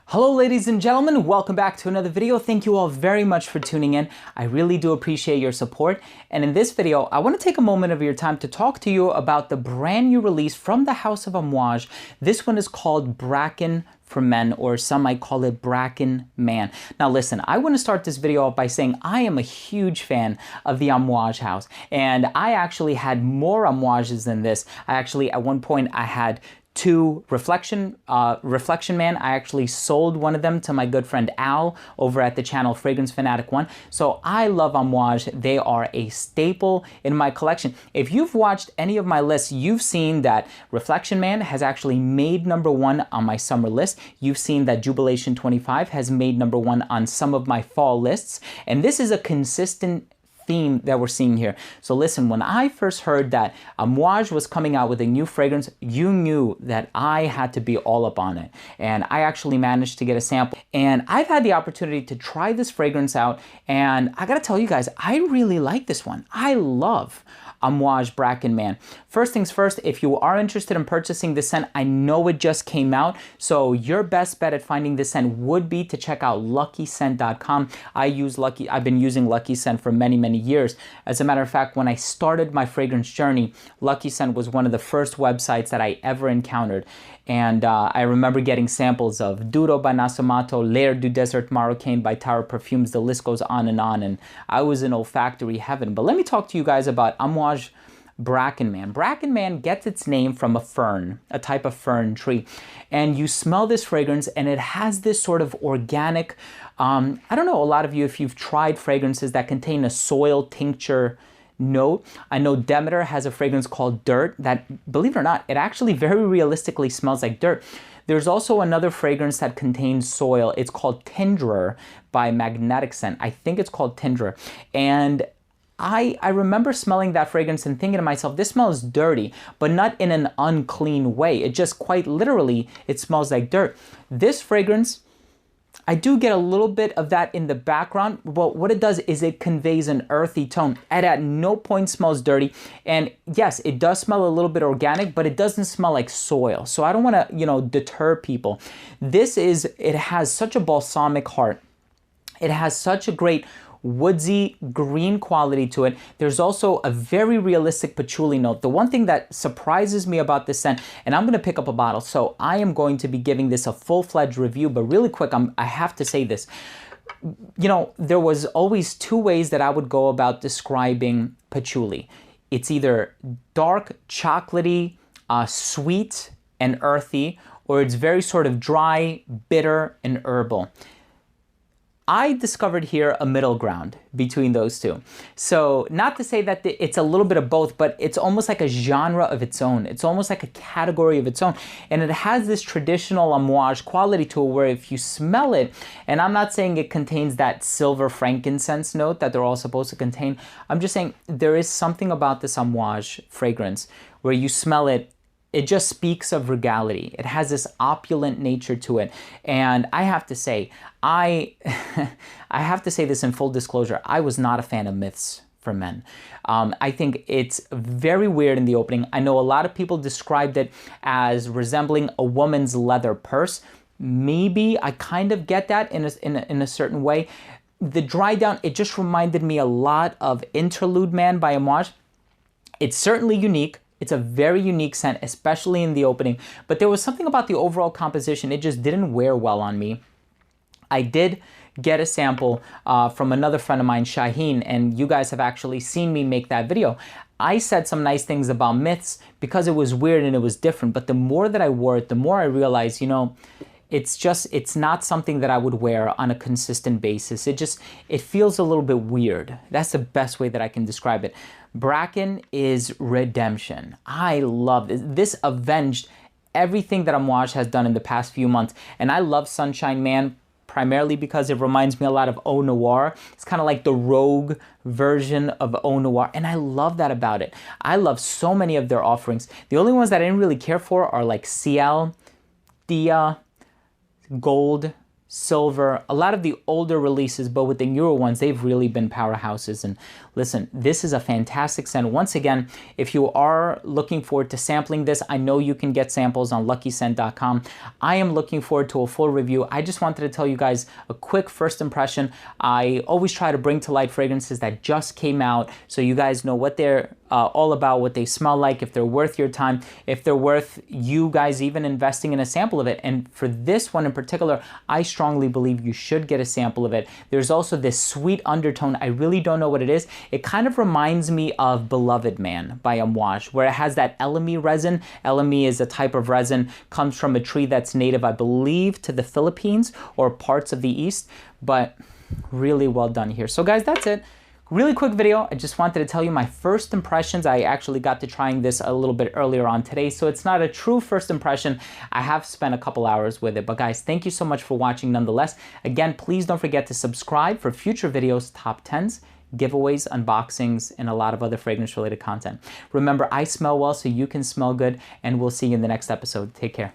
Hello ladies and gentlemen, welcome back to another video. Thank you all very much for tuning in. I really do appreciate your support. And in this video, I want to take a moment of your time to talk to you about the brand new release from the house of Amouage. This one is called Bracken for Men, or some might call it Bracken Man. Now listen, I want to start this video off by saying I am a huge fan of the Amouage house, and I actually had more Amouages than this. At one point I had two Reflection Man. I actually sold one of them to my good friend Al over at the channel Fragrance Fanatic 1. So I love Amouage. They are a staple in my collection. If you've watched any of my lists, you've seen that Reflection Man has actually made #1 on my summer list. You've seen that Jubilation 25 has made #1 on some of my fall lists. And this is a consistent theme that we're seeing here. So listen, when I first heard that Amouage was coming out with a new fragrance, you knew that I had to be all up on it. And I actually managed to get a sample. And I've had the opportunity to try this fragrance out. And I gotta tell you guys, I really like this one. I love Amouage Bracken Man. First things first, if you are interested in purchasing this scent, I know it just came out, so your best bet at finding this scent would be to check out luckyscent.com. I've been using Lucky Scent for many years. As a matter of fact, when I started my fragrance journey, Lucky Scent was one of the first websites that I ever encountered. And I remember getting samples of Duro by Nasomato, L'air du Desert Marocain by Tower Perfumes. The list goes on, and I was in olfactory heaven. But let me talk to you guys about Amouage Bracken Man. Bracken Man gets its name from a fern, a type of fern tree. And you smell this fragrance, and it has this sort of organic, I don't know, a lot of you, if you've tried fragrances that contain a soil tincture note. I know Demeter has a fragrance called Dirt that, believe it or not, it actually very realistically smells like dirt. There's also another fragrance that contains soil. It's called Tinderer by Magnetic Scent. I think it's called Tinderer. And I remember smelling that fragrance and thinking to myself, this smells dirty, but not in an unclean way. It just quite literally, it smells like dirt. This fragrance, I do get a little bit of that in the background, but what it does is it conveys an earthy tone. It at no point smells dirty. And yes, it does smell a little bit organic, but it doesn't smell like soil. So I don't want to, deter people. It has such a balsamic heart. It has such a great woodsy green quality to it. There's also a very realistic patchouli note. The one thing that surprises me about this scent, and I'm going to pick up a bottle, so I am going to be giving this a full-fledged review, but really quick, I have to say this. There was always two ways that I would go about describing patchouli. It's either dark, chocolatey, sweet, and earthy, or it's very sort of dry, bitter, and herbal. I discovered here a middle ground between those two. So not to say that it's a little bit of both, but it's almost like a genre of its own. It's almost like a category of its own. And it has this traditional Amouage quality to it where if you smell it, and I'm not saying it contains that silver frankincense note that they're all supposed to contain. I'm just saying there is something about this Amouage fragrance where you smell it, it just speaks of regality. It has this opulent nature to it. And I have to say, I have to say this in full disclosure, I was not a fan of Myths for Men. I think it's very weird in the opening. I know a lot of people described it as resembling a woman's leather purse. Maybe I kind of get that in a certain way. The dry down, it just reminded me a lot of Interlude Man by Amouage. It's certainly unique. It's a very unique scent, especially in the opening, but there was something about the overall composition. It just didn't wear well on me. I did get a sample from another friend of mine, Shaheen, and you guys have actually seen me make that video. I said some nice things about Myths because it was weird and it was different, but the more that I wore it, the more I realized, it's not something that I would wear on a consistent basis. It feels a little bit weird. That's the best way that I can describe it. Bracken is redemption. I love this. This avenged everything that Amouage has done in the past few months. And I love Sunshine Man primarily because it reminds me a lot of Eau Noir. It's kind of like the rogue version of Eau Noir. And I love that about it. I love so many of their offerings. The only ones that I didn't really care for are like Ciel, Dia, Gold, silver, a lot of the older releases, but with the newer ones, they've really been powerhouses. And listen, this is a fantastic scent. Once again, if you are looking forward to sampling this, I know you can get samples on luckyscent.com. I am looking forward to a full review. I just wanted to tell you guys a quick first impression. I always try to bring to light fragrances that just came out so you guys know what they're all about, what they smell like, if they're worth your time, if they're worth you guys even investing in a sample of it. And for this one in particular, I strongly believe you should get a sample of it. There's also this sweet undertone. I really don't know what it is. It kind of reminds me of Beloved Man by Amouage, where it has that elemi resin. Elemi is a type of resin, comes from a tree that's native, I believe, to the Philippines or parts of the East, but really well done here. So guys, that's it. Really quick video. I just wanted to tell you my first impressions. I actually got to trying this a little bit earlier on today, so it's not a true first impression. I have spent a couple hours with it, but guys, thank you so much for watching nonetheless. Again, please don't forget to subscribe for future videos, top 10s, giveaways, unboxings, and a lot of other fragrance related content. Remember, I smell well so you can smell good, and we'll see you in the next episode. Take care.